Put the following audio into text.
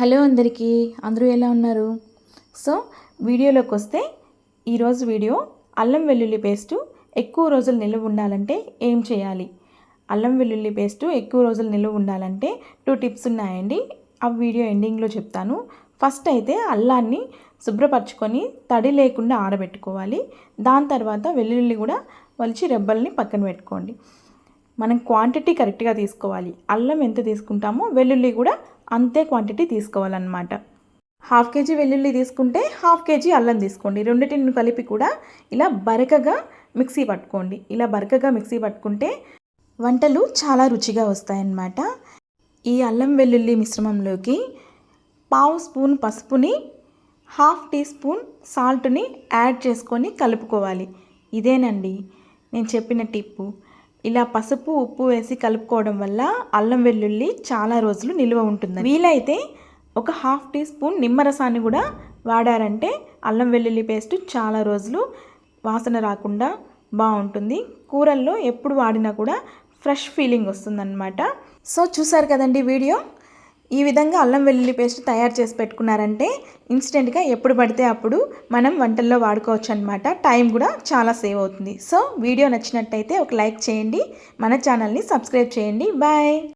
Hello అందరికీ, అందరూ ఎలా ఉన్నారు? సో వీడియోలోకి వస్తే ఈరోజు వీడియో అల్లం వెల్లుల్లి పేస్టు ఎక్కువ రోజులు నిల్వ ఉండాలంటే ఏం చేయాలి? అల్లం వెల్లుల్లి పేస్టు ఎక్కువ రోజులు నిల్వ ఉండాలంటే 2 టిప్స్ ఉన్నాయండి. ఆ వీడియో ఎండింగ్లో చెప్తాను. ఫస్ట్ అయితే అల్లాన్ని శుభ్రపరచుకొని తడి లేకుండా ఆరబెట్టుకోవాలి. దాని తర్వాత వెల్లుల్లి కూడా వలిచి రెబ్బల్ని పక్కన పెట్టుకోండి. మనం క్వాంటిటీ కరెక్ట్గా తీసుకోవాలి. అల్లం ఎంత తీసుకుంటామో వెల్లుల్లి కూడా అంతే క్వాంటిటీ తీసుకోవాలన్నమాట. 1/2 కేజీ వెల్లుల్లి తీసుకుంటే 1/2 కేజీ అల్లం తీసుకోండి. రెండింటిని కలిపి కూడా ఇలా బరకగా మిక్సీ పట్టుకోండి. ఇలా బరకగా మిక్సీ పట్టుకుంటే వంటలు చాలా రుచిగా వస్తాయన్నమాట. ఈ అల్లం వెల్లుల్లి మిశ్రమంలోకి 1/2 స్పూన్ పసుపుని 1/2 టీ స్పూన్ సాల్ట్ని యాడ్ చేసుకొని కలుపుకోవాలి. ఇదేనండి నేను చెప్పిన టిప్పు. ఇలా పసుపు ఉప్పు వేసి కలుపుకోవడం వల్ల అల్లం వెల్లుల్లి చాలా రోజులు నిల్వ ఉంటుంది. వీలైతే ఒక 1/2 టీ స్పూన్ నిమ్మరసాన్ని కూడా వాడారంటే అల్లం వెల్లుల్లి పేస్ట్ చాలా రోజులు వాసన రాకుండా బాగుంటుంది. కూరల్లో ఎప్పుడు వాడినా కూడా ఫ్రెష్ ఫీలింగ్ వస్తుందన్నమాట. సో చూసారు కదండి వీడియో. ఈ విధంగా అల్లం వెల్లుల్లి పేస్ట్ తయారు చేసి పెట్టుకున్నారంటే ఇన్స్టెంట్గా ఎప్పుడు పడితే అప్పుడు మనం వంటల్లో వాడుకోవచ్చు అనమాట. టైం కూడా చాలా సేవ్ అవుతుంది. సో వీడియో నచ్చినట్టయితే ఒక లైక్ చేయండి, మన ఛానల్ని సబ్స్క్రైబ్ చేయండి. బాయ్.